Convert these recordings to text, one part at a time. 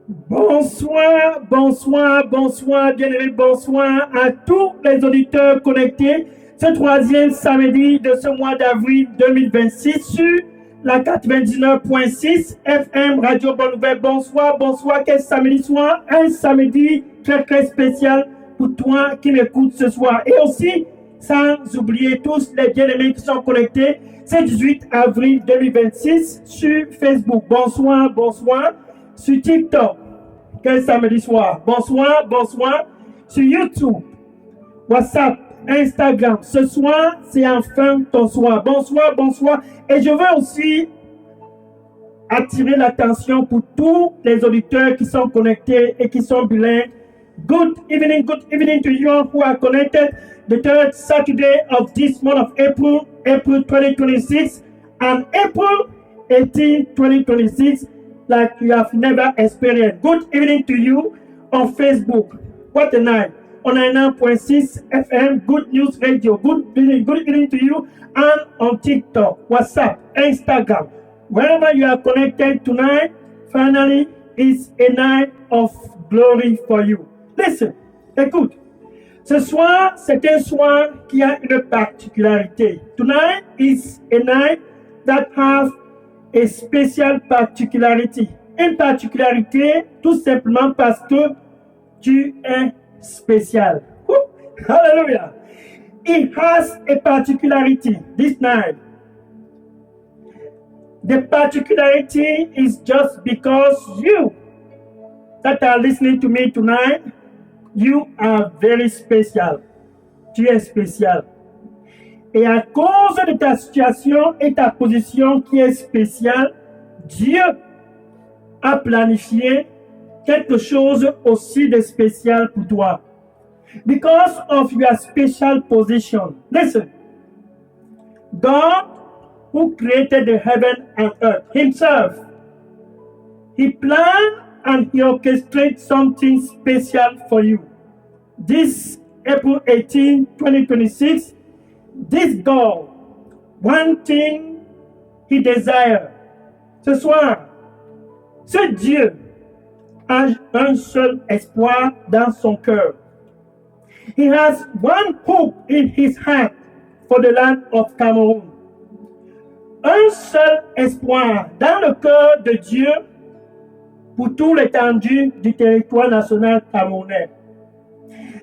Bonsoir, bonsoir, bonsoir, bien-aimés, bonsoir à tous les auditeurs connectés ce troisième samedi de ce mois d'avril 2026 sur la 99.6 FM Radio Bonne Nouvelle. Bonsoir, bonsoir, quel samedi soir, un samedi très très spécial pour toi qui m'écoutes ce soir. Et aussi, sans oublier tous les bien-aimés qui sont connectés, c'est 18 avril 2026 sur Facebook. Bonsoir, bonsoir. Sur TikTok, quel samedi soir. Bonsoir, bonsoir. Sur YouTube, WhatsApp, Instagram. Ce soir, c'est enfin ton soir. Bonsoir, bonsoir. Et je veux aussi attirer l'attention pour tous les auditeurs qui sont connectés et qui sont bilingues. Good evening to you who are connected. The third Saturday of this month of April 2026, and April 18, 2026. Like you have never experienced. Good evening to you on Facebook. What a night. On 99.6 FM, Good News Radio. Good evening to you. And on TikTok, WhatsApp, Instagram. Wherever you are connected tonight, finally, it's a night of glory for you. Listen, écoute. Ce soir, c'est un soir qui a une particularité. Tonight is a night that has a special particularity. Une particularité tout simplement parce que tu es spécial. Hallelujah. It has a particularity this night. The particularity is just because you that are listening to me tonight, you are very special. Tu es spécial. Et à cause de ta situation et ta position qui est spéciale, Dieu a planifié quelque chose aussi de spécial pour toi. Because of your special position. Listen. God, who created the heaven and earth himself, he planned and he orchestrated something special for you. This April 18, 2026, this God, one thing he desires. Ce soir, ce Dieu a un seul espoir dans son cœur. He has one hope in his heart for the land of Cameroon. Un seul espoir dans le cœur de Dieu pour tout l'étendue du territoire national camerounais.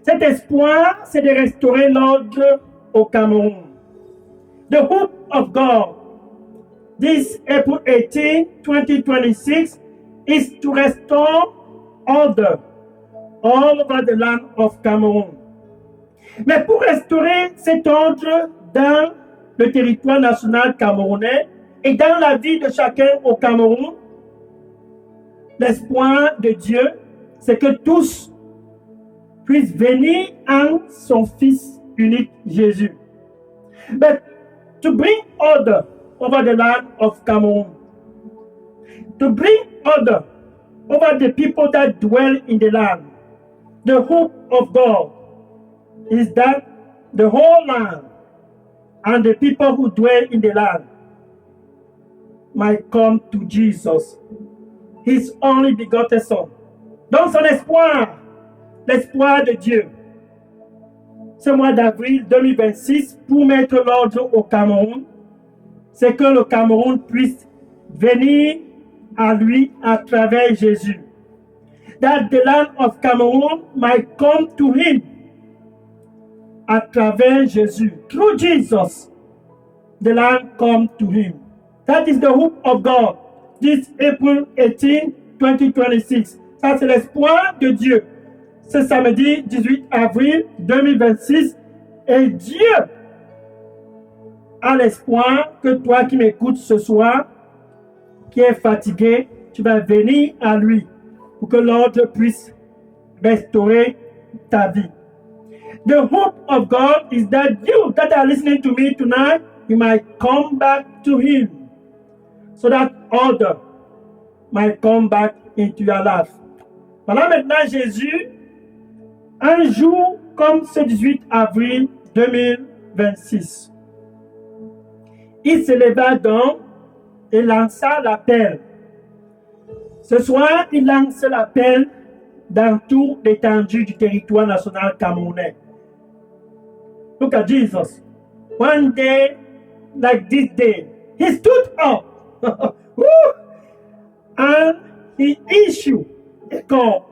Cet espoir, c'est de restaurer l'ordre au Cameroun. The hope of God this April 18, 2026 is to restore order all over the land of Cameroon. Mais pour restaurer cet ordre dans le territoire national camerounais et dans la vie de chacun au Cameroun, l'espoir de Dieu, c'est que tous puissent venir en son Fils unique Jésus. But to bring order over the land of Cameroon, to bring order over the people that dwell in the land, the hope of God is that the whole land and the people who dwell in the land might come to Jesus, his only begotten Son. Donc son espoir, l'espoir de Dieu, ce mois d'avril 2026, pour mettre l'ordre au Cameroun, c'est que le Cameroun puisse venir à lui à travers Jésus. That the land of Cameroon might come to him à travers Jésus. Through Jesus, the land come to him. That is the hope of God. This April 18, 2026. Ça, c'est l'espoir de Dieu. Ce samedi 18 avril 2026. Et Dieu a l'espoir que toi qui m'écoutes ce soir, qui est fatigué, tu vas venir à lui pour que l'ordre puisse restaurer ta vie. The hope of God is that you that are listening to me tonight, you might come back to him so that order might come back into your life. Voilà maintenant Jésus, un jour comme ce 18 avril 2026. Il se leva donc et lança l'appel. Ce soir, il lance l'appel dans toute l'étendue du territoire national camerounais. Look at Jesus. One day, like this day, he stood up and he issued a call.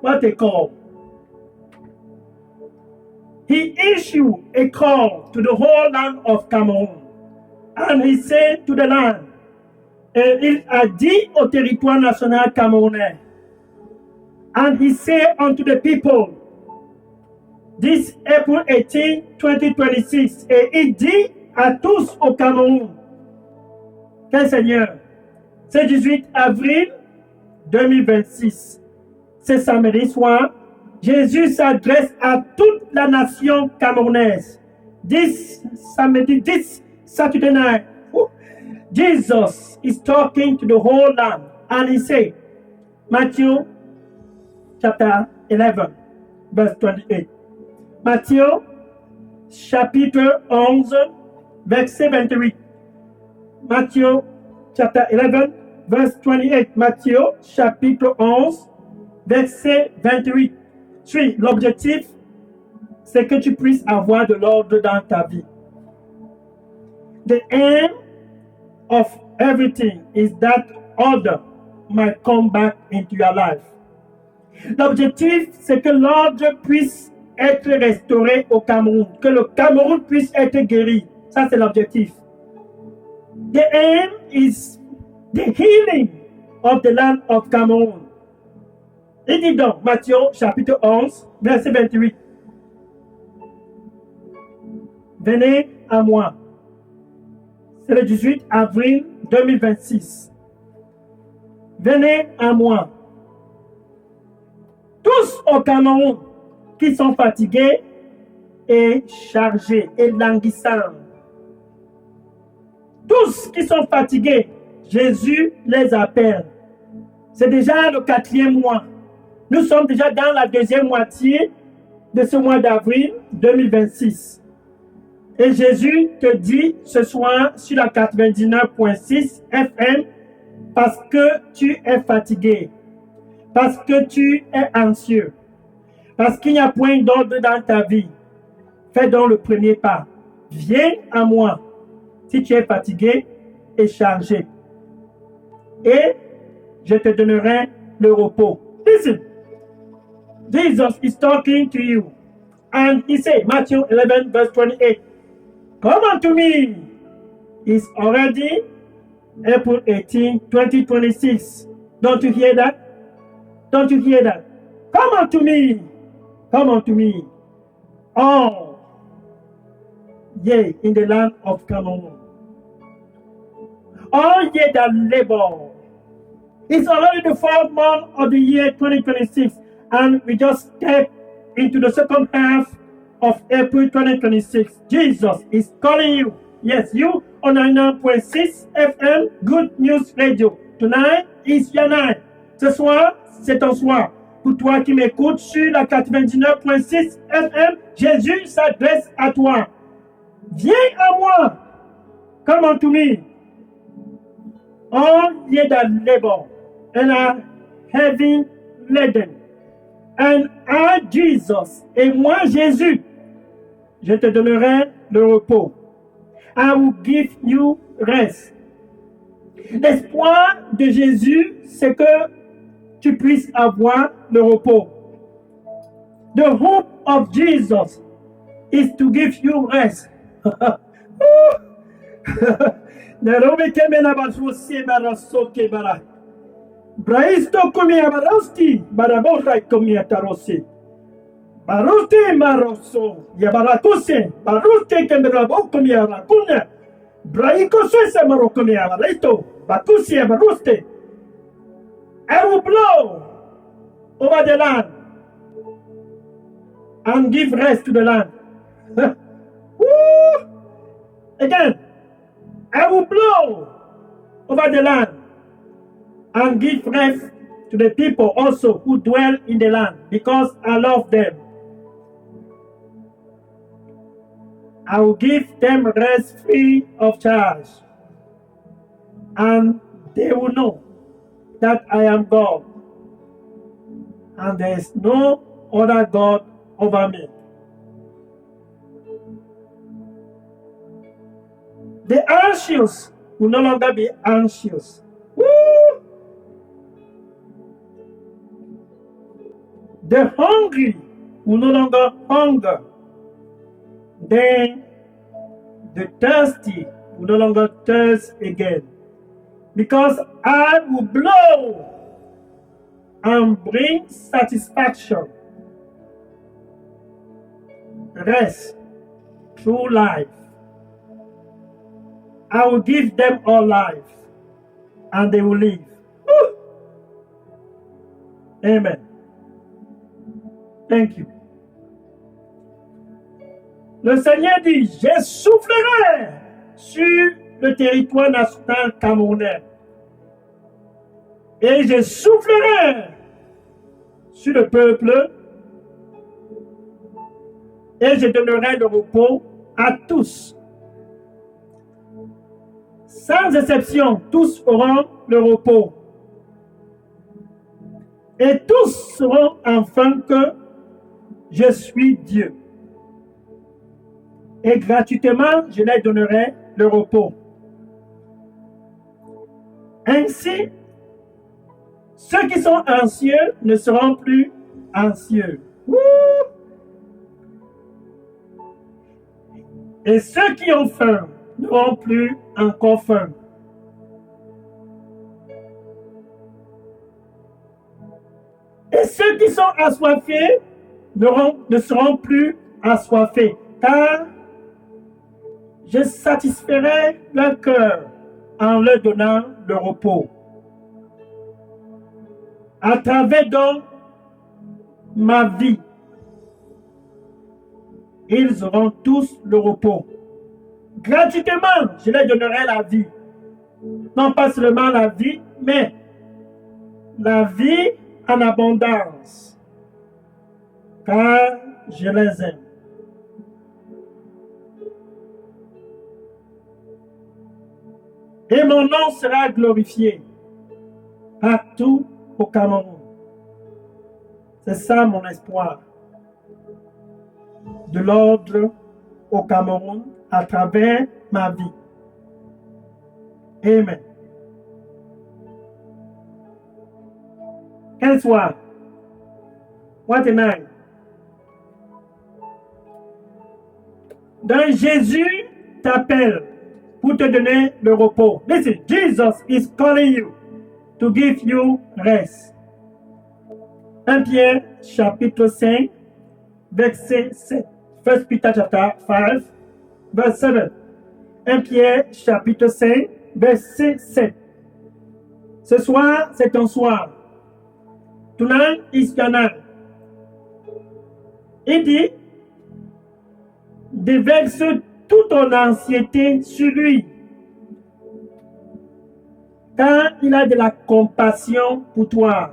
What a call! He issued a call to the whole land of Cameroon. And he said to the land, et il a dit au territoire national camerounais, and he said unto the people, this April 18, 2026, et il dit à tous au Cameroun, quel Seigneur, c'est 18 avril 2026, c'est samedi soir, Jésus s'adresse à toute la nation camerounaise. This Saturday night, Jesus is talking to the whole land, and he said, Matthew chapter 11, verse 28. Matthieu chapitre 11, verset 28. Matthieu chapter 11, verse 28. Matthieu chapitre 11, verset 28. Oui, l'objectif, c'est que tu puisses avoir de l'ordre dans ta vie. The aim of everything is that order might come back into your life. L'objectif, c'est que l'ordre puisse être restauré au Cameroun, que le Cameroun puisse être guéri. Ça, c'est l'objectif. The aim is the healing of the land of Cameroon. Il dit donc, Matthieu chapitre 11, verset 28. Venez à moi. C'est le 18 avril 2026. Venez à moi. Tous au Cameroun qui sont fatigués et chargés et languissants. Tous qui sont fatigués, Jésus les appelle. C'est déjà le 4e mois. Nous sommes déjà dans la 2e moitié de ce mois d'avril 2026. Et Jésus te dit ce soir sur la 99.6 FM, parce que tu es fatigué, parce que tu es anxieux, parce qu'il n'y a point d'ordre dans ta vie, fais donc le premier pas. Viens à moi si tu es fatigué et chargé, et je te donnerai le repos. Listen, Jesus is talking to you, and he said, Matthew 11, verse 28, come unto me. It's already April 18, 2026. Don't you hear that? Don't you hear that? Come unto me. Come unto me. All ye in the land of Cameroon. All ye that labor. It's already the 4th month of the year 2026, and we just step into the second half of April 2026. Jesus is calling you. Yes, you on 99.6 FM Good News Radio. Tonight is your night. Ce soir, c'est ton soir. Pour toi qui m'écoutes sur la 99.6 FM, Jésus s'adresse à toi. Viens à moi. Come unto me. All ye that labor and are heavy laden. And I, Jesus, et moi, Jésus, je te donnerai le repos. I will give you rest. L'espoir de Jésus, c'est que tu puisses avoir le repos. The hope of Jesus is to give you rest. Braisto comia barosti, baraborra comia tarosi. Baroste maroso, yabaratose, baroste kemerabo comia racuna. Braico sesa marocomia baraito, bacusia baroste. I will blow over the land and give rest to the land. Again, I will blow over the land and give rest to the people also who dwell in the land, because I love them. I will give them rest free of charge, and they will know that I am God, and there is no other God over me. The anxious will no longer be anxious. Woo! The hungry will no longer hunger. Then the thirsty will no longer thirst again. Because I will blow and bring satisfaction, rest, true life. I will give them all life, and they will live. Woo! Amen. Thank you. Le Seigneur dit, je soufflerai sur le territoire national camerounais. Et je soufflerai sur le peuple et je donnerai le repos à tous. Sans exception, tous auront le repos. Et tous sauront enfin que je suis Dieu. Et gratuitement, je leur donnerai le repos. Ainsi, ceux qui sont anxieux ne seront plus anxieux. Wouh! Et ceux qui ont faim n'auront plus encore faim. Et ceux qui sont assoiffés ne seront plus assoiffés, car je satisferai leur cœur en leur donnant le repos. À travers donc ma vie, ils auront tous le repos. Gratuitement, je leur donnerai la vie. Non pas seulement la vie, mais la vie en abondance, car je les aime. Et mon nom sera glorifié partout au Cameroun. C'est ça mon espoir. De l'ordre au Cameroun à travers ma vie. Amen. Quel soir? What a night. Donc Jésus t'appelle pour te donner le repos. Listen, Jesus is calling you to give you rest. 1 Pierre chapitre 5, verset 7. 1 Peter chapter 5, verse 7. 1 Pierre chapitre 5, verset 7. Ce soir, c'est ton soir. Tonight is your night. Il dit, déverse toute ton anxiété sur lui, car il a de la compassion pour toi.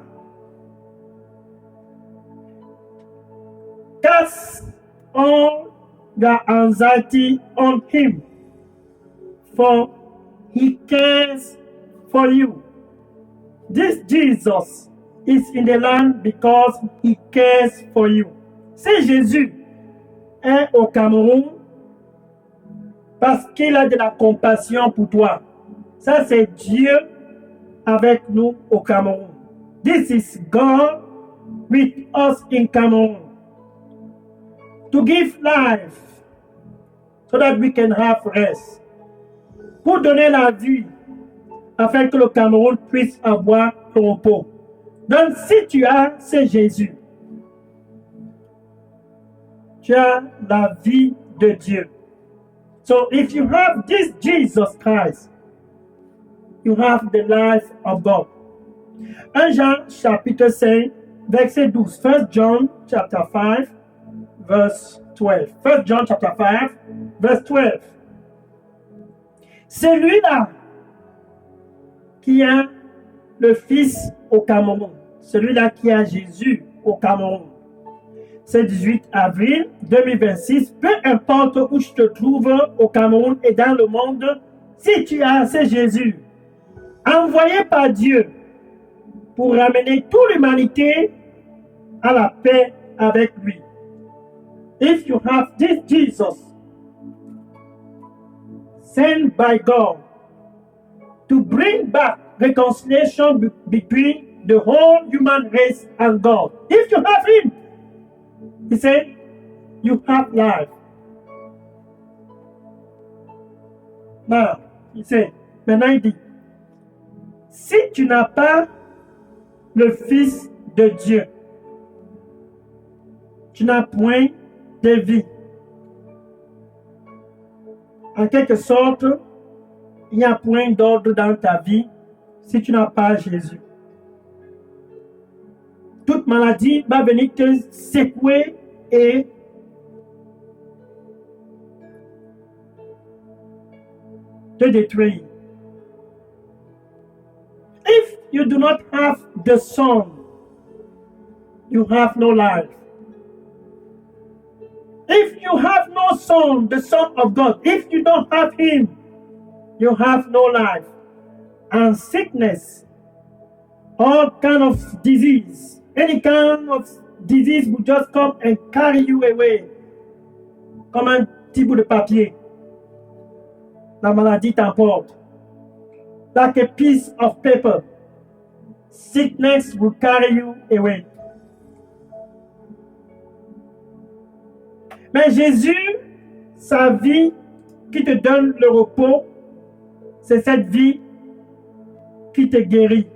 Cast all your anxiety on him, for he cares for you. This Jesus is in the land because he cares for you. C'est Jésus est au Cameroun parce qu'il a de la compassion pour toi. Ça, c'est Dieu avec nous au Cameroun. This is God with us in Cameroon. To give life so that we can have rest. Pour donner la vie afin que le Cameroun puisse avoir le repos. Donc, si tu as, c'est Jésus. Tu as la vie de Dieu. So if you have this Jesus Christ, you have the life of God. 1 Jean chapitre 5, verset 12. 1 John chapter 5, verse 12. 1 John chapter 5, verse 12. C'est lui-là qui a le Fils au Cameroun. Celui-là qui a Jésus au Cameroun. C'est 18 avril 2026. Peu importe où tu te trouves au Cameroun et dans le monde, si tu as, c'est Jésus. Envoyé par Dieu pour ramener toute l'humanité à la paix avec lui. If you have this Jesus sent by God to bring back reconciliation between the whole human race and God, if you have him, he said, you have life. Now, maintenant il dit, si tu n'as pas le Fils de Dieu, tu n'as point de vie. En quelque sorte, il n'y a point d'ordre dans ta vie si tu n'as pas Jésus. Toute maladie va venir te secouer et te détruire. If you do not have the Son, you have no life. If you have no Son, the Son of God, if you don't have him, you have no life. And sickness, all kind of disease, any kind of disease will just come and carry you away. Comme un petit bout de papier. La maladie t'emporte. Like a piece of paper. Sickness will carry you away. Mais Jésus, sa vie qui te donne le repos, c'est cette vie qui te guérit.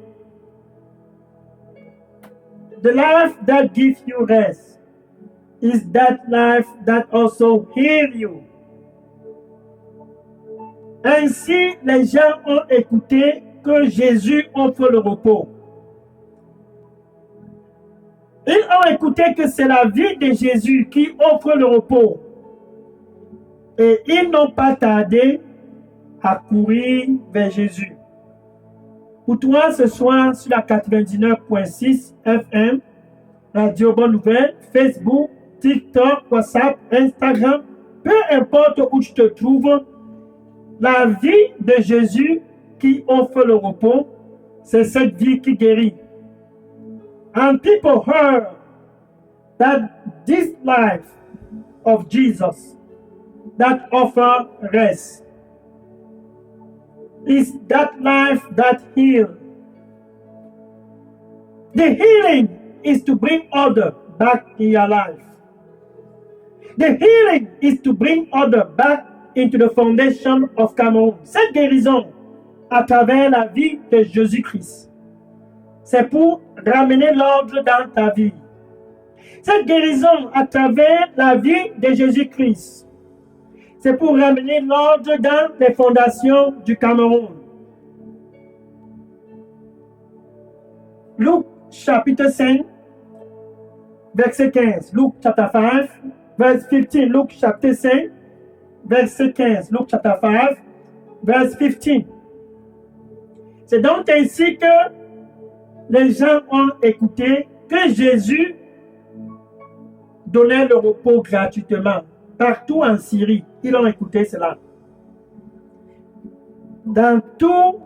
The life that gives you rest is that life that also heals you. Ainsi, les gens ont écouté que Jésus offre le repos. Ils ont écouté que c'est la vie de Jésus qui offre le repos. Et ils n'ont pas tardé à courir vers Jésus. Pour toi, ce soir, sur la 99.6 FM, Radio Bonne Nouvelle, Facebook, TikTok, WhatsApp, Instagram, peu importe où tu te trouves, la vie de Jésus qui offre le repos, c'est cette vie qui guérit. And people heard that this life of Jesus that offers rest is that life that heals. The healing is to bring order back in your life. The healing is to bring order back into the foundation of Cameroon. Cette guérison à travers la vie de Jésus-Christ, c'est pour ramener l'ordre dans ta vie. Cette guérison à travers la vie de Jésus-Christ, c'est pour ramener l'ordre dans les fondations du Cameroun. Luc chapitre 5, verset 15. Luke chapter 5, verse 15. Luc chapitre 5, verset 15. Luke chapter 5, verse 15. C'est donc ainsi que les gens ont écouté que Jésus donnait le repos gratuitement. Partout en Syrie, ils ont écouté cela. Dans toute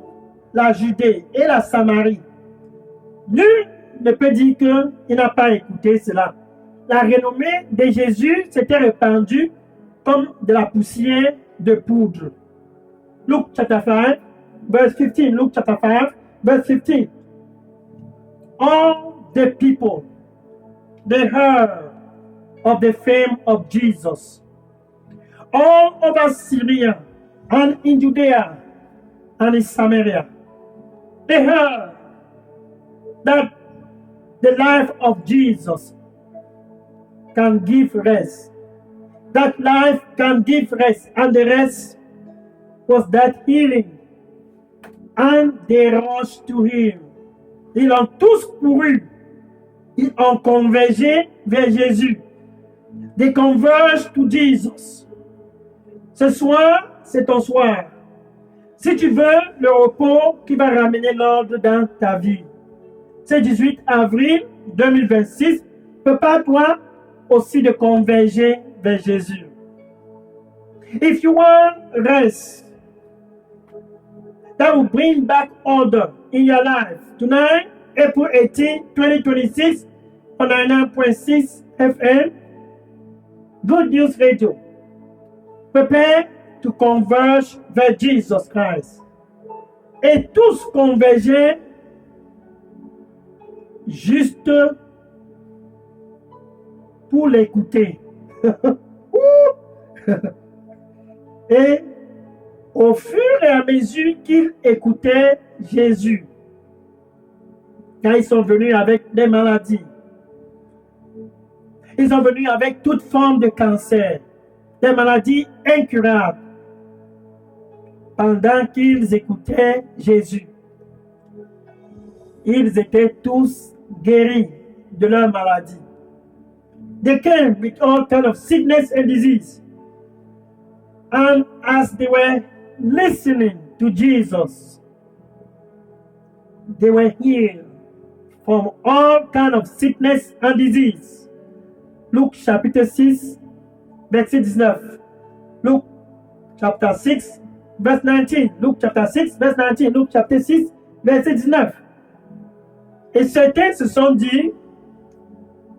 la Judée et la Samarie, nul ne peut dire qu'il n'a pas écouté cela. La renommée de Jésus s'était répandue comme de la poussière de poudre. Luke chapter 5, verse 15. Luke chapter 5, verse 15. All the people, they heard of the fame of Jesus. All over Syria and in Judea and in Samaria, they heard that the life of Jesus can give rest. That life can give rest, and the rest was that healing. And they rushed to him. Ils ont tous couru. Ils ont convergé vers Jésus. They converged to Jesus. Ce soir, c'est ton soir. Si tu veux le repos qui va ramener l'ordre dans ta vie, c'est 18 avril 2026. Prépare-toi aussi de converger vers Jésus. If you want rest, that will bring back order in your life. Tonight April 18, 2026 on 99.6 FM. Good News Radio. Prepare to converge vers Jesus Christ. Et tous converger juste pour l'écouter. Et au fur et à mesure qu'ils écoutaient Jésus, quand ils sont venus avec des maladies, ils sont venus avec toute forme de cancer, des maladies incurables, pendant qu'ils écoutaient Jésus. Ils étaient tous guéris de leur maladie. They came with all kinds of sickness and disease. And as they were listening to Jesus, they were healed from all kinds of sickness and disease. Luc chapitre 6, verset 19. Luc chapter 6, verse 19. Luc chapter 6, verse 19. Luc chapter 6, verset 19. Et certains se sont dit,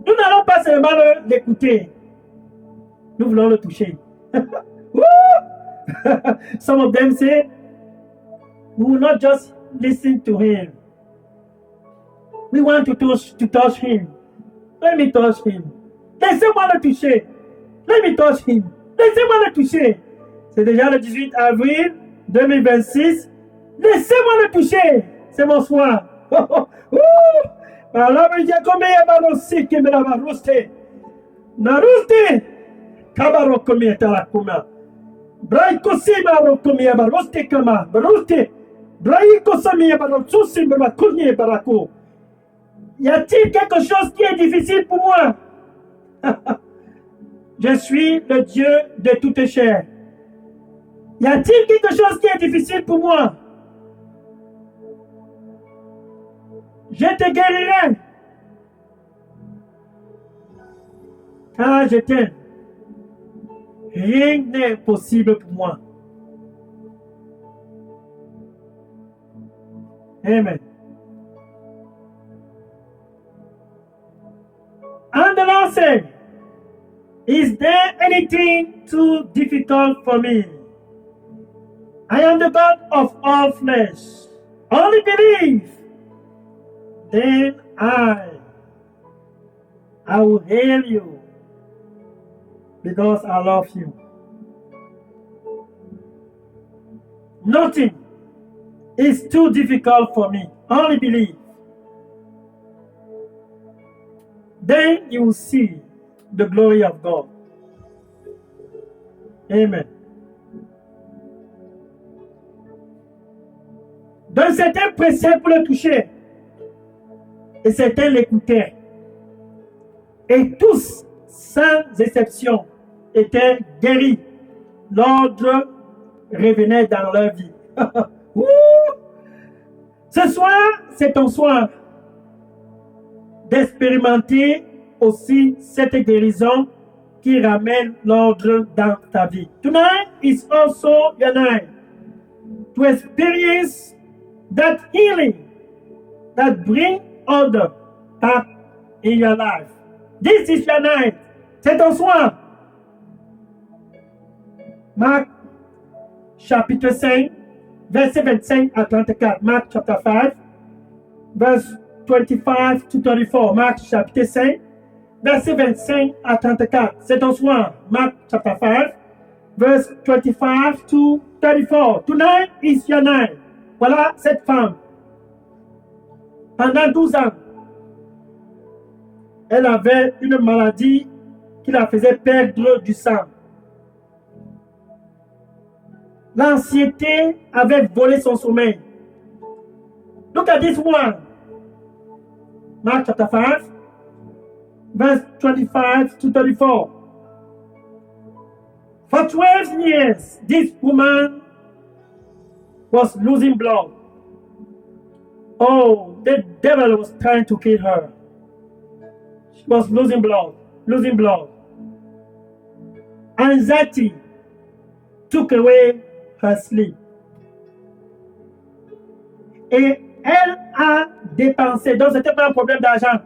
nous n'allons pas seulement l'écouter, nous voulons le toucher. Some of them say, we will not just listen to him. We want to touch him. Let me touch him. Laissez-moi le toucher. Let me touch him. Laissez-moi le toucher. C'est déjà le 18 avril 2026. Laissez-moi le toucher. C'est mon soir. Naruste. Kabarokomie tarakuma. Braikosima rokomie baroste kama. Baroste. Braikosamie barosusi barakunye barako. Y a-t-il quelque chose qui est difficile pour moi? Je suis le Dieu de toute chair. Y a-t-il quelque chose qui est difficile pour moi? Je te guérirai. Car je t'aime. Rien n'est possible pour moi. Amen. And the Lord said, is there anything too difficult for me? I am the God of all flesh. Only believe. Then I will heal you because I love you. Nothing is too difficult for me. Only believe. Then you will see the glory of God. Amen. Donc certains pressaient pour le toucher. Et certains l'écoutaient. Et tous, sans exception, étaient guéris. L'ordre revenait dans leur vie. Ce soir, c'est ton soir d'expérimenter aussi cette guérison qui ramène l'ordre dans ta vie. Tonight is also your night to experience that healing that brings order back in your life. This is your night. C'est ton soir. Marc chapitre 5, verset 25 à 34. Marc chapter 5, verse 25 to 34. Marc chapitre 5, verset 25 à 34. C'est ton soir. Marc chapter 5, verse 25 to 34. Tonight is your night. Voilà cette femme. Pendant 12 ans, elle avait une maladie qui la faisait perdre du sang. L'anxiété avait volé son sommeil. Look at this one. Mark chapter 5, verse 25 to 34. For 12 years, this woman was losing blood. Oh, the devil was trying to kill her. She was losing blood. Anxiety took away her sleep. Et elle a dépensé. Donc, c'était pas un problème d'argent.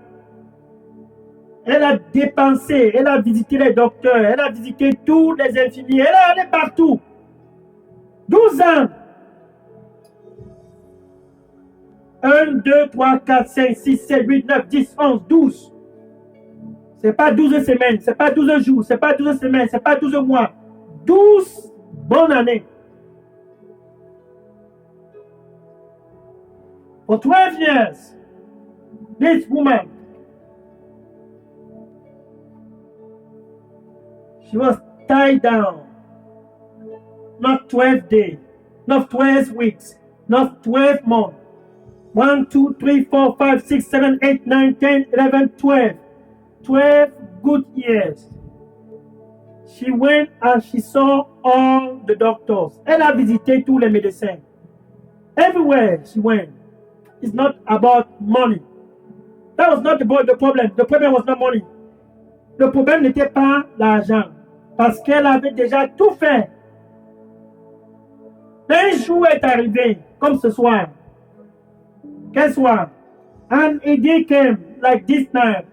Elle a dépensé, elle a visité les docteurs, elle a visité tous les infirmiers, elle est allée partout. 12 ans. 1, 2, 3, 4, 5, 6, 7, 8, 9, 10, 11, 12. C'est pas 12 semaines, c'est pas 12 jours, c'est pas 12 semaines, c'est pas 12 mois. 12 bonnes années. For 12 years, this woman, she was tied down. Not 12 days, not 12 weeks, not 12 months. 1, 2, 3, 4, 5, 6, 7, 8, 9, 10, 11, 12. 12 good years. She went and she saw all the doctors. Elle a visité tous les médecins. Everywhere she went. It's not about money. That was not the problem. The problem was not money. Le problème n'était pas l'argent. Parce qu'elle avait déjà tout fait. Un jour est arrivé, comme ce soir. Guess what? And a day came like this night.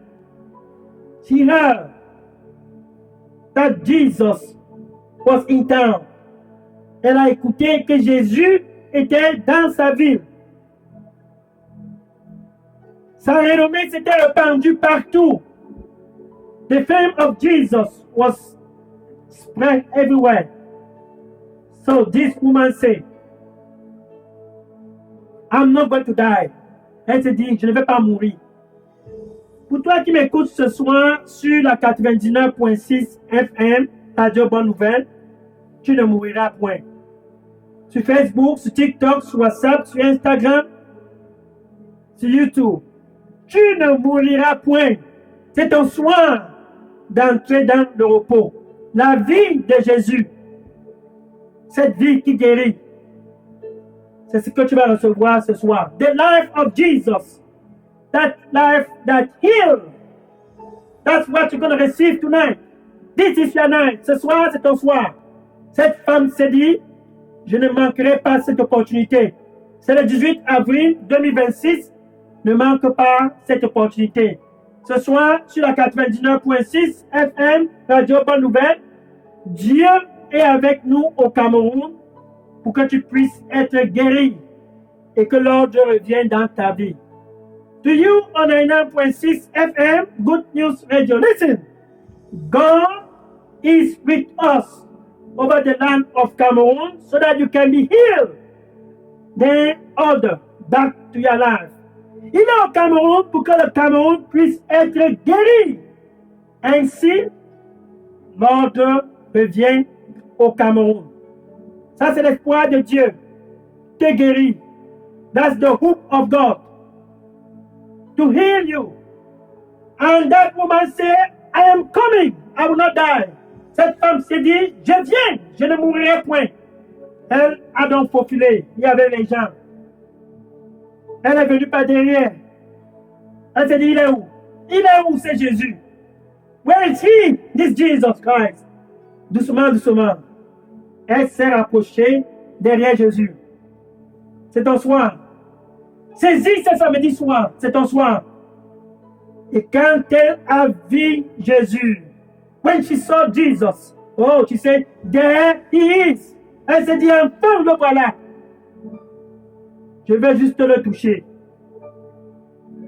She heard that Jesus was in town. Elle a écouté que Jésus était dans sa ville. Sa renommée s'était répandue partout. The fame of Jesus was spread everywhere. So this woman said, I'm not going to die. Elle se dit, je ne vais pas mourir. Pour toi qui m'écoutes ce soir sur la 99.6 FM, Radio Bonne Nouvelle, tu ne mouriras point. Sur Facebook, sur TikTok, sur WhatsApp, sur Instagram, sur YouTube, tu ne mouriras point. C'est ton soir d'entrer dans le repos. La vie de Jésus, cette vie qui guérit, c'est ce que tu vas recevoir ce soir. The life of Jesus. That life that heals. That's what you're going to receive tonight. This is your night. Ce soir, c'est ton soir. Cette femme s'est dit, je ne manquerai pas cette opportunité. C'est le 18 avril 2026. Ne manque pas cette opportunité. Ce soir, sur la 99.6 FM, Radio Bonne Nouvelle, Dieu est avec nous au Cameroun pour que tu puisses être guéri et que l'ordre revienne dans ta vie. To you on 99.6 FM, Good News Radio. Listen, God is with us over the land of Cameroon so that you can be healed. Then order back to your life. Il est au Cameroun pour que le Cameroun puisse être guéri. Ainsi, l'ordre revient au Cameroun. Ça, c'est l'espoir de Dieu. T'es guéri. That's the hope of God. To heal you. And that woman said, I am coming. I will not die. Cette femme s'est dit, je viens. Je ne mourrai point. Elle a donc faufilé. Il y avait les gens. Elle est venue par derrière. Elle s'est dit, il est où? Il est où, c'est Jésus? Where is he? This Jesus Christ. Doucement, doucement. Elle s'est rapprochée derrière Jésus. C'est ton soir. Saisis ce samedi soir. C'est ton soir. Et quand elle a vu Jésus, when she saw Jesus, oh, she said, there he is. Elle s'est dit, enfin, le voilà. Je vais juste le toucher.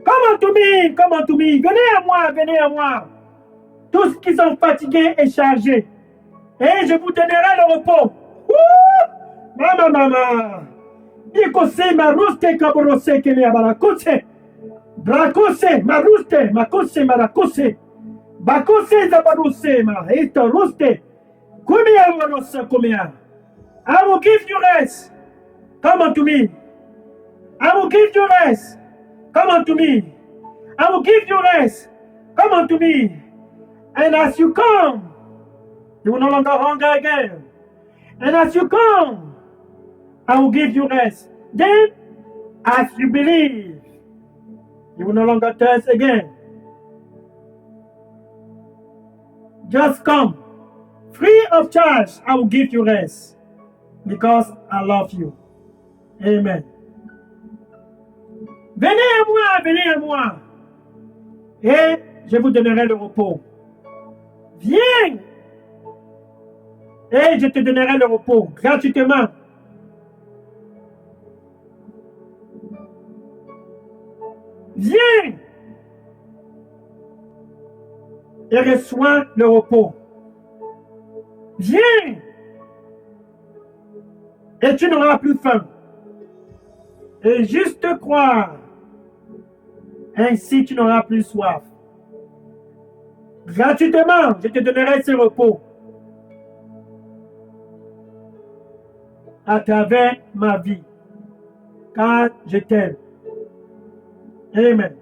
Come to me, come to me. Venez à moi, venez à moi. Tous qui sont fatigués et chargés. Et je vous donnerai le repos. Mama, mama. Ikose maruste kaborose kele abarakose. Brakose maruste makose marakose. Bakose zabaruse ma eto ruste. Kumia marosa kumia. I will give you rest. Come unto me. I will give you rest. Come unto me. I will give you rest. Come unto me. And as you come, you will no longer hunger again. And as you come, I will give you rest. Then, as you believe, you will no longer thirst again. Just come. Free of charge, I will give you rest. Because I love you. Amen. venez à moi, et je vous donnerai le repos. Viens, et je te donnerai le repos gratuitement. Viens et reçois le repos. Viens et tu n'auras plus faim. Et juste croire, ainsi tu n'auras plus soif. Gratuitement, je te donnerai ce repos à travers ma vie, car je t'aime. Amen.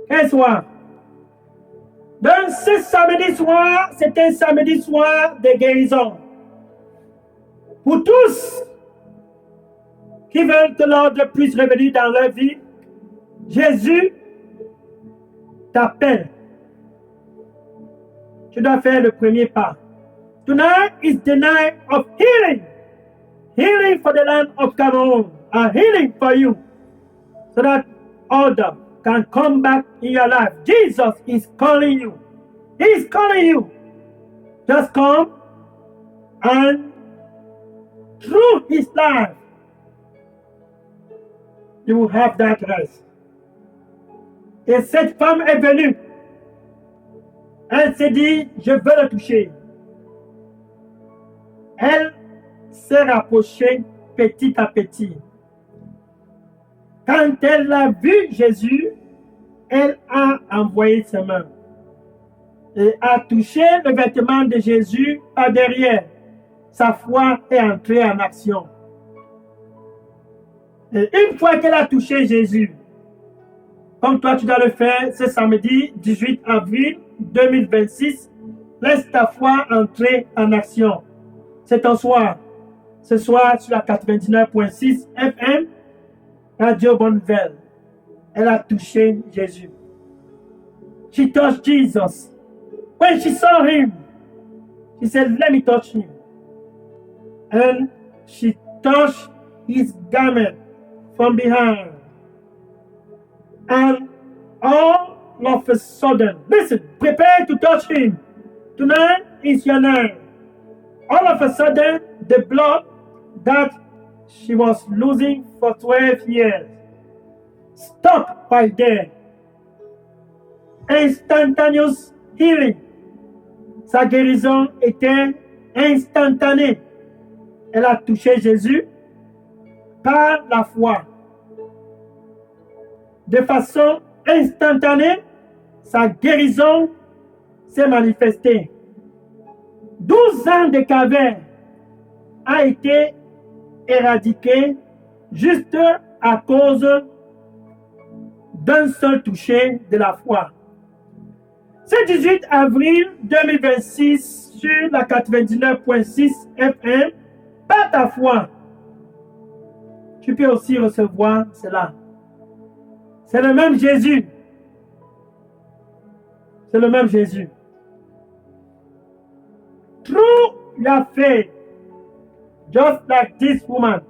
Un soir, donc ce samedi soir, c'est un samedi soir de guérison. Pour tous qui veulent que l'ordre puisse revenir dans leur vie, Jésus t'appelle. Tu dois faire le premier pas. Tonight is the night of healing. Healing for the land of Cameroon. A healing for you. So that order can come back in your life. Jesus is calling you. He is calling you. Just come and through his life, you will have that rest. Et cette femme est venue. Elle s'est dit, je veux le toucher. Elle s'est rapprochée petit à petit. Quand elle a vu Jésus, elle a envoyé ses mains et a touché le vêtement de Jésus par derrière. Sa foi est entrée en action. Et une fois qu'elle a touché Jésus, comme toi tu dois le faire ce samedi 18 avril 2026, laisse ta foi entrer en action. C'est ton soir. Ce soir sur la 99.6 FM, Radio Bonne Nouvelle. Elle a touché Jésus. She touched Jesus. When she saw him, she said, let me touch him. And she touched his garment from behind. And all of a sudden, listen, prepare to touch him. Tonight is your night. All of a sudden, the blood that she was losing for 12 years stopped right there. Instantaneous healing. Sa guérison était instantanée. Elle a touché Jésus par la foi. De façon instantanée, sa guérison s'est manifestée. 12 ans de calvaire a été éradiqué juste à cause d'un seul toucher de la foi. Ce 18 avril 2026 sur la 99.6 FM, par ta foi, tu peux aussi recevoir cela. C'est le même Jésus. C'est le même Jésus. Through your faith, just like this woman,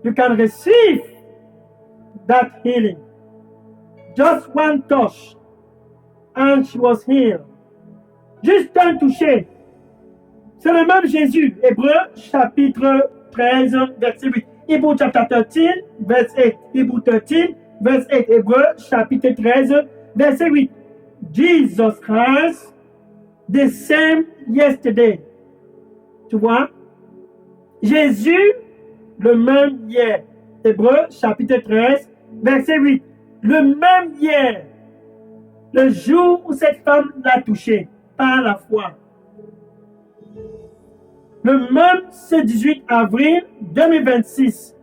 you can receive that healing. Just one touch, and she was healed. Juste un toucher. C'est le même Jésus. Hébreux chapitre 13, verset 8. Hebrew chapter 13, verse 8. Hebrew 13, verse 8. Hébreux chapitre 13, verset 8. Jesus Christ, the same yesterday. Tu vois? Jésus, le même hier. Hébreux chapitre 13, verset 8. Le même hier. Le jour où cette femme l'a touché par la foi. Le même ce 18 avril 2026.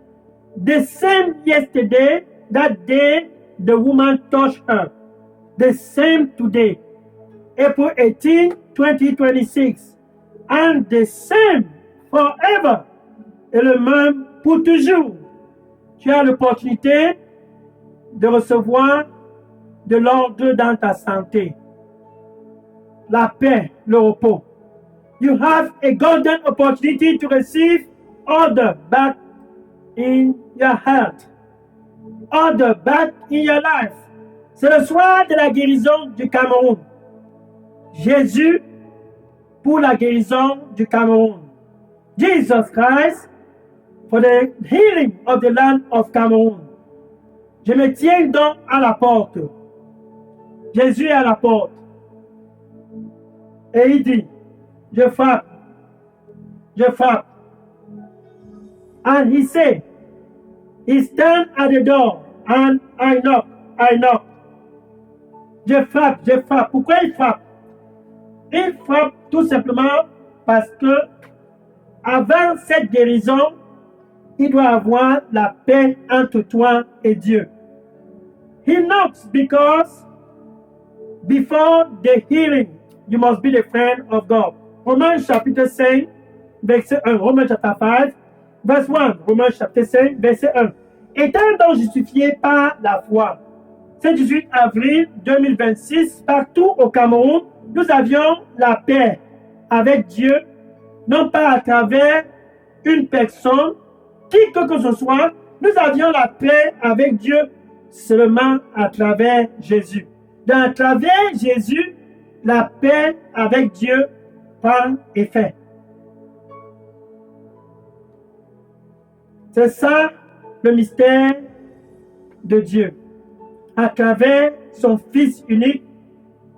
The same yesterday, that day the woman touched her. The same today. April 18, 2026. And the same forever. Et le même pour toujours. Tu as l'opportunité de recevoir de l'ordre dans ta santé. La paix, le repos. You have a golden opportunity to receive order back in your health. order back in your life. C'est le soir de la guérison du Cameroun. Jésus pour la guérison du Cameroun. Jesus Christ for the healing of the land of Cameroon. Je me tiens donc à la porte. Jésus est à la porte. Et il dit, je frappe. Je frappe. And he said, he stand at the door and I knock. I knock. Je frappe, je frappe. Pourquoi il frappe? Il frappe tout simplement parce que avant cette guérison, il doit avoir la paix entre toi et Dieu. He knocks because before the healing, you must be the friend of God. Romains chapitre 5, verset 1. Romains chapitre 5, verset 1. Romains chapitre 5, verset 1. Étant donc justifié par la foi. Ce 18 avril 2026, partout au Cameroun, nous avions la paix avec Dieu, non pas à travers une personne, qui que ce soit, nous avions la paix avec Dieu seulement à travers Jésus. À travers Jésus, la paix avec Dieu prend effet. C'est ça le mystère de Dieu. À travers son Fils unique,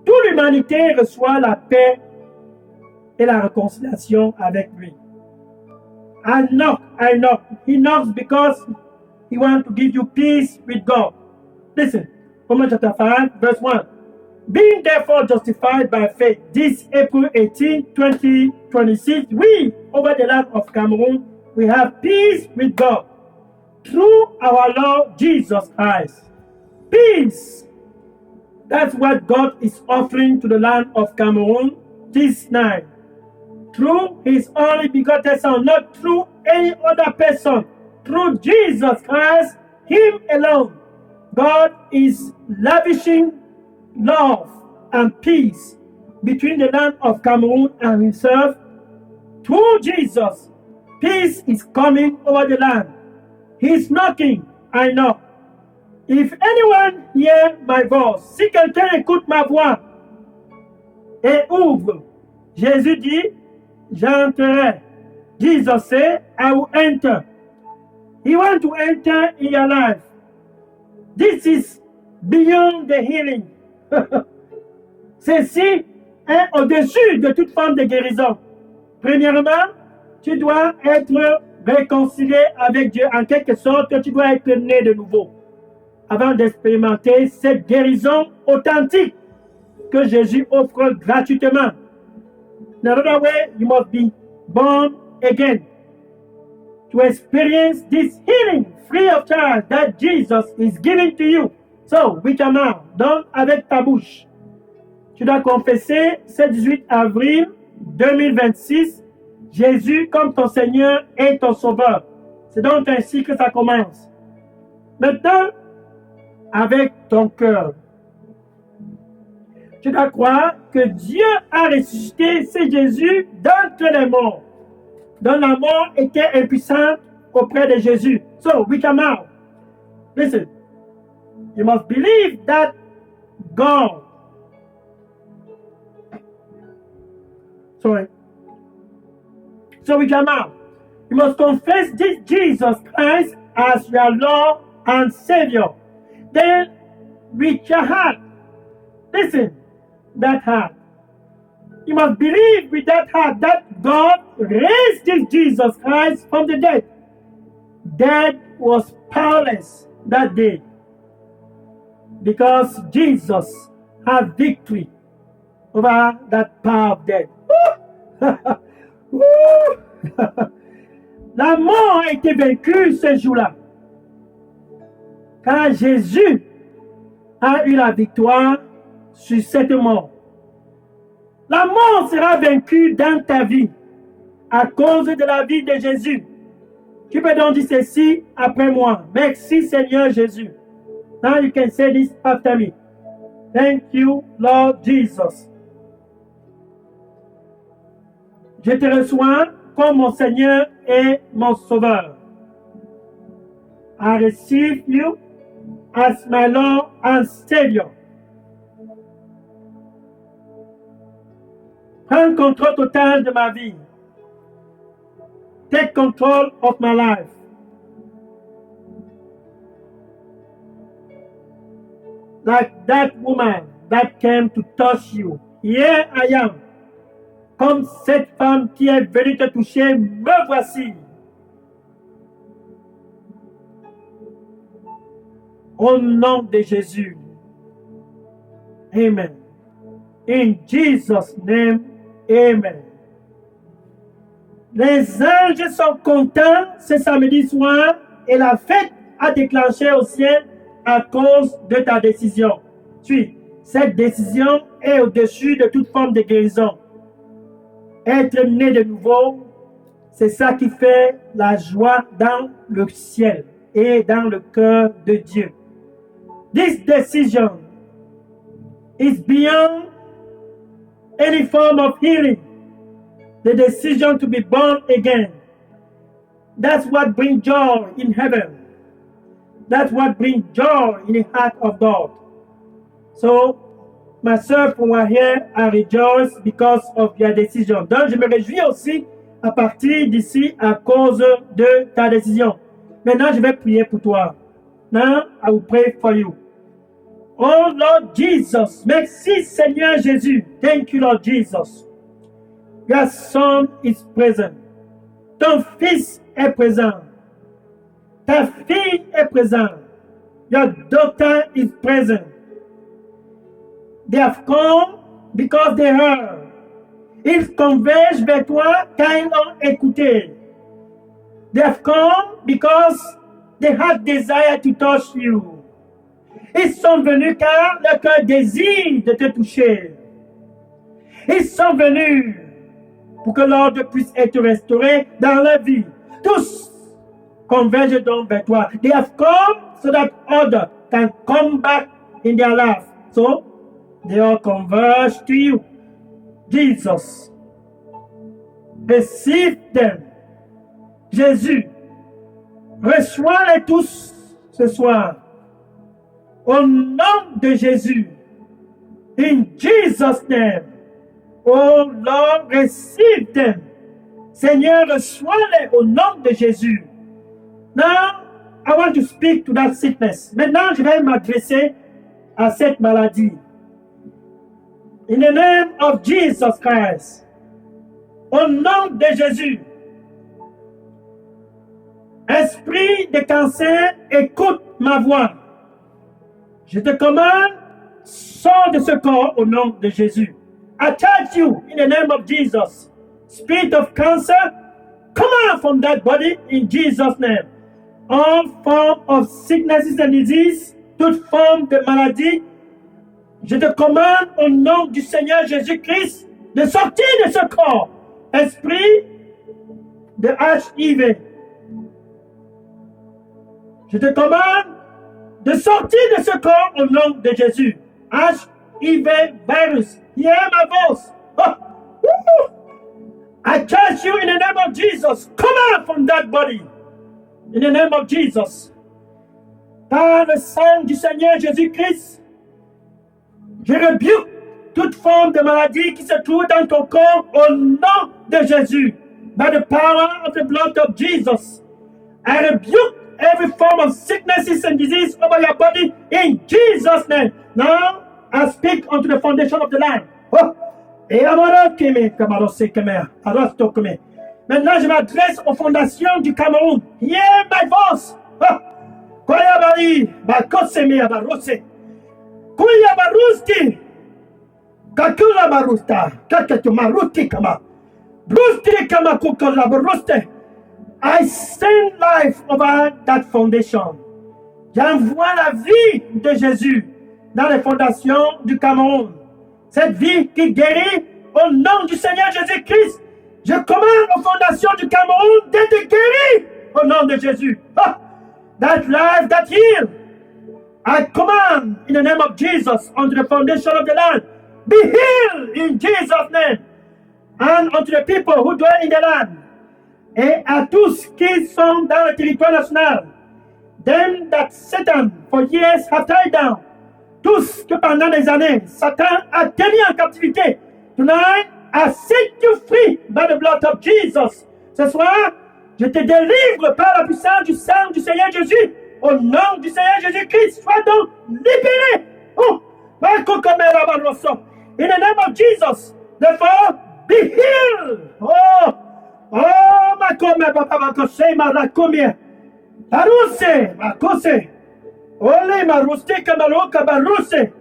toute l'humanité reçoit la paix et la réconciliation avec lui. I knock. He knocks because he wants to give you peace with God. Listen, Romans chapter 5, verse 1. Being therefore justified by faith, this April 18, 2026, we, over the land of Cameroon, we have peace with God through our Lord Jesus Christ. Peace. That's what God is offering to the land of Cameroon this night. Through his only begotten Son, not through any other person. Through Jesus Christ, him alone. God is lavishing love and peace between the land of Cameroon and himself. Through Jesus, peace is coming over the land. He's knocking, I know. If anyone hear my voice, si quelqu'un écoute ma voix et ouvre, Jésus dit, j'entrerai. Jesus said, I will enter. He wants to enter in your life. This is beyond the healing. Ceci est au-dessus de toute forme de guérison. Premièrement, tu dois être réconcilié avec Dieu. En quelque sorte, tu dois être né de nouveau avant d'expérimenter cette guérison authentique que Jésus offre gratuitement. In another way, you must be born again to experience this healing free of charge that Jesus is giving to you. So, with your mouth, donc avec ta bouche, tu dois confesser ce 18 avril 2026, Jésus comme ton Seigneur et ton Sauveur. C'est donc ainsi que ça commence. Maintenant, avec ton cœur, tu dois croire que Dieu a ressuscité ce Jésus d'entre les morts, dont la mort était impuissante auprès de Jésus. So, with your mouth, listen, you must believe that God, so with your mouth, you must confess this Jesus Christ as your Lord and Savior. Then, with your heart, listen, that heart, you must believe with that heart that God raised this Jesus Christ from the dead. Death was powerless that day because Jesus had victory over that power of death. La mort a été vaincue ce jour-là. Car Jésus a eu la victoire sur cette mort. La mort sera vaincue dans ta vie à cause de la vie de Jésus. Tu peux donc dire ceci après moi. Merci Seigneur Jésus. Now you can say this after me. Thank you Lord Jesus. Je te reçois comme mon Seigneur et mon Sauveur. I receive you as my Lord and Savior. Prends contrôle total de ma vie. Take control of my life. Like that woman that came to touch you. Here I am. Comme cette femme qui est venue te toucher, me voici. Au nom de Jésus. Amen. In Jesus' name, amen. Les anges sont contents ce samedi soir et la fête a déclenché au ciel à cause de ta décision. Puis, cette décision est au-dessus de toute forme de guérison. Être né de nouveau, c'est ça qui fait la joie dans le ciel et dans le cœur de Dieu. This decision is beyond any form of healing. The decision to be born again. That's what brings joy in heaven. That's what brings joy in the heart of God. So, myself, from here, I rejoice because of your decision. Donc, je me réjouis aussi à partir d'ici à cause de ta décision. Maintenant, je vais prier pour toi. Now, I will pray for you. Oh Lord Jesus, merci Seigneur Jésus. Thank you, Lord Jesus. Your son is present. Ton fils est présent. Ta fille est présente. Your daughter is present. They have come because they heard. Ils convergent vers toi car ils ont écouté. They have come because they had desire to touch you. Ils sont venus car leur cœur désire de te toucher. Ils sont venus pour que l'ordre puisse être restauré dans leur vie. Tous convergent donc vers toi. They have come so that order can come back in their life. So, they all converge to you. Jesus. Receive them. Jésus. Reçois-les tous ce soir. Au nom de Jésus. In Jesus' name. Oh Lord, receive them. Seigneur, reçois-les au nom de Jésus. Now, I want to speak to that sickness. Maintenant, je vais m'adresser à cette maladie. In the name of Jesus Christ. Au nom de Jésus. Esprit de cancer, écoute ma voix. Je te commande, sors de ce corps au nom de Jésus. I touch you in the name of Jesus. Spirit of cancer, come out from that body in Jesus' name. All form of sicknesses and disease, toute forme de maladie, je te commande au nom du Seigneur Jésus-Christ de sortir de ce corps. Esprit de HIV. Je te commande de sortir de ce corps au nom de Jésus. HIV virus. Hear my voice. Oh. I touch you in the name of Jesus. Come out from that body. In the name of Jesus. Par le sang du Seigneur Jésus-Christ, je rebuke toute forme de maladie qui se trouve dans ton corps au nom de Jésus. By the power of the blood of Jesus, I rebuke every form of sicknesses and disease over your body in Jesus' name. Now, I speak unto the foundation of the land. Oh. Maintenant, je m'adresse aux fondations du Cameroun. Hear my voice. Koyabari, Bakosemi Abarose. Koyabarusti. Kakula Barusta. Kakatu Maruti Kama. Brusti Kama Kukola Baruste. I send life over that foundation. J'envoie la vie de Jésus dans les fondations du Cameroun. Cette vie qui guérit au nom du Seigneur Jésus-Christ. Je commande aux fondations du Cameroun d'être guéries au nom de Jésus. That life, that heal. I command in the name of Jesus unto the foundation of the land. Be healed in Jesus' name. And unto the people who dwell in the land. Et à tous qui sont dans le territoire national. Them that Satan for years have tied down. Tous que pendant des années, Satan a tenu en captivité. Tonight, I set you free by the blood of Jesus. Ce soir, je te délivre par la puissance du sang du Seigneur Jésus. Au nom du Seigneur Jésus-Christ, sois donc libéré. Oh, in the name of Jesus, therefore, be healed. Oh, ma come, papa, ma kose, ma rakomie. Baruse, ma kose. Ole, ma ruste, kamaroka, baruse.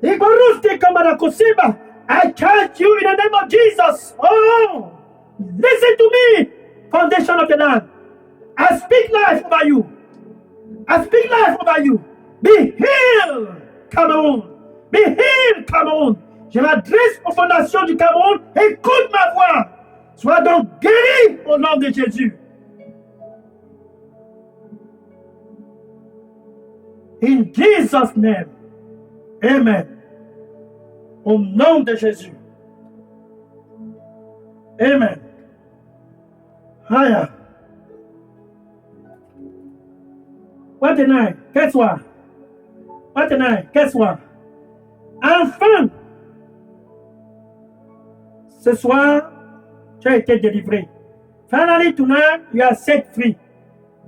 Ibaruste, kamarakosiba. I catch you in the name of Jesus. Oh, listen to me, foundation of the land. I speak life over you. I speak life over you. Be healed, Cameroun. Be healed, Cameroun. Je m'adresse aux fondations du Cameroun. Écoute ma voix. Sois donc guéri au nom de Jésus. In Jesus' name. Amen. Au nom de Jésus. Amen. Haya. Maintenant, qu'est-ce que Maintenant, qu'est-ce que Enfin, ce soir, tu as été délivré. Finally, tonight, you are set free.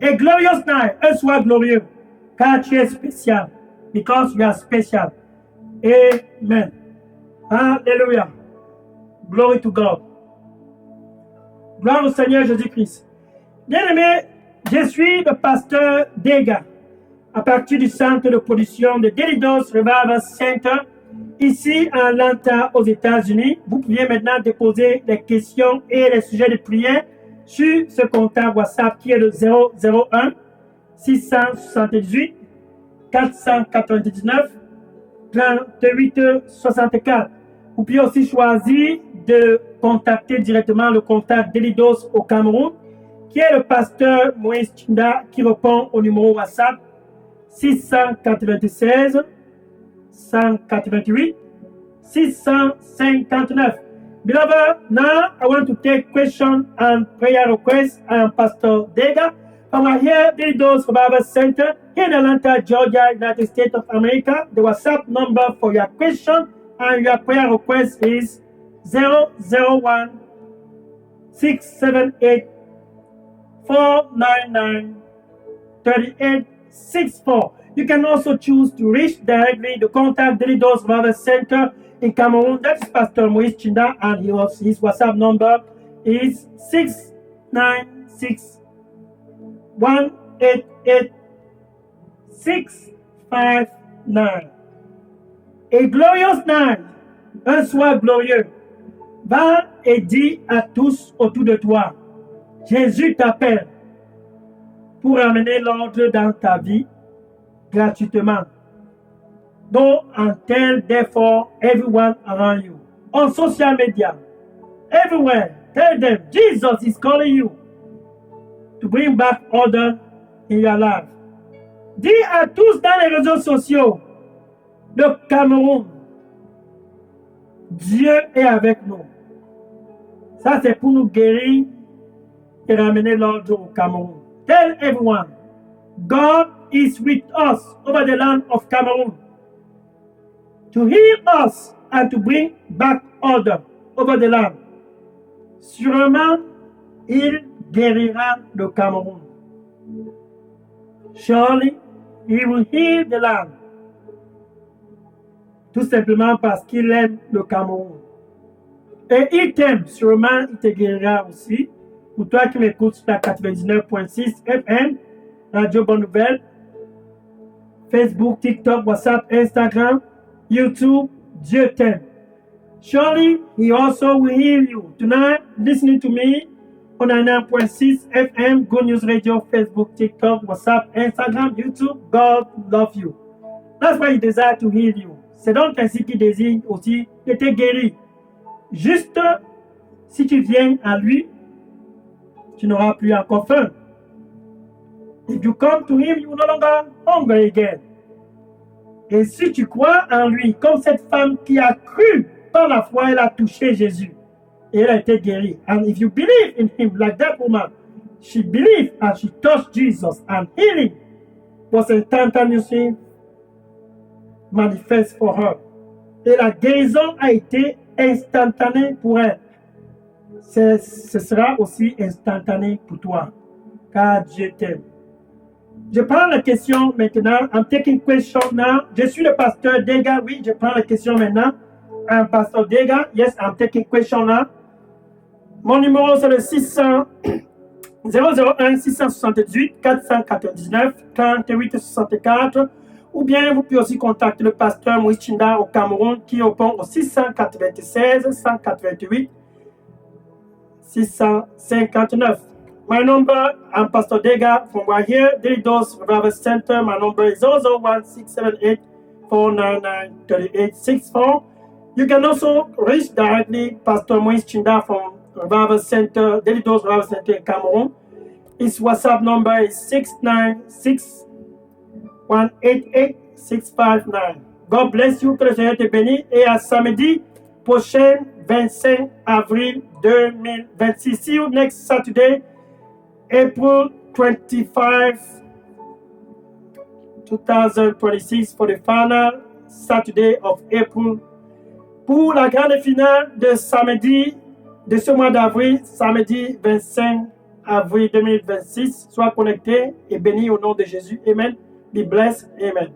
A glorious night, un soir glorieux, car tu es spécial. Because you are special. Amen. Hallelujah. Glory to God. Gloire au Seigneur Jésus-Christ. Bien-aimé, je suis le pasteur Dega, à partir du centre de production de Delidos Revival Center, ici à Atlanta, aux États-Unis. Vous pouvez maintenant déposer les questions et les sujets de prière sur ce contact WhatsApp qui est le 001 678 499 38 64. Vous pouvez aussi choisir de contacter directement le contact Delidos au Cameroun, qui est le pasteur Moïse Chinda, qui répond au numéro WhatsApp 696 188 659. Beloved, now I want to take questions and prayer requests. I am Pastor Dega from here, Delidos Revival Center in Atlanta, Georgia, United States of America. The WhatsApp number for your question and your prayer request is 001 678 499 3864. You can also choose to reach directly the contact Delidos Revival Center in Cameroon. That is Pastor Moïse Chinda, and his WhatsApp number is 696 188 659. A glorious night, un soir glorieux, va et dit à tous autour de toi, Jésus t'appelle pour amener l'ordre dans ta vie gratuitement. Go and tell therefore everyone around you. On social media, everywhere, tell them Jesus is calling you to bring back order in your life. Dis à tous dans les réseaux sociaux, le Cameroun, Dieu est avec nous. Ça, c'est pour nous guérir et ramener l'ordre au Cameroun. Tell everyone, God is with us over the land of Cameroon to heal us and to bring back order over the land. Sûrement, il guérira le Cameroun. Surely, he will heal the land. Tout simplement parce qu'il aime le Cameroun. Et il t'aime, sûrement, il te guérira aussi. Pour toi qui m'écoutes sur la 99.6 FM, Radio Bonne Nouvelle, Facebook, TikTok, WhatsApp, Instagram, YouTube, Dieu t'aime. Surely, he also will heal you. Tonight, listening to me on 99.6 FM, Good News Radio, Facebook, TikTok, WhatsApp, Instagram, YouTube, God loves you. That's why he desires to heal you. C'est donc ainsi qu'il désire aussi de te guérir. Juste, si tu viens à lui, tu n'auras plus encore faim. If you come to him, you will no longer hunger again. Et si tu crois en lui, comme cette femme qui a cru par la foi, elle a touché Jésus. Et elle a été guérie. And if you believe in him, like that woman, she believed and she touched Jesus, and healing was instantaneously manifest for her. Et la guérison a été instantanée pour elle. Ce sera aussi instantané pour toi, car Dieu t'aime. Je prends la question maintenant. I'm taking question now. Je suis le pasteur Dega. Oui, je prends la question maintenant. I'm pasteur Dega. Yes, I'm taking question now. Mon numéro, c'est le 001 678 499 38 64. Ou bien, vous pouvez aussi contacter le pasteur Moïse Chinda au Cameroun qui répond au 696 188 659. My number, I'm Pastor Dega from right here, Delidos Revival Center. My number is 001 678 499 3864. You can also reach directly Pastor Moïse Chinda from Revival Center, Delidos Revival Center in Cameroon. His WhatsApp number is 696 188 659. God bless you, que le Seigneur te bénisse et à samedi prochain, 25 avril 2026. See you next Saturday, April 25, 2026 for the final Saturday of April. Pour la grande finale de samedi, de ce mois d'avril, samedi 25 avril 2026. Sois connecté et béni au nom de Jésus. Amen. Be blessed. Amen.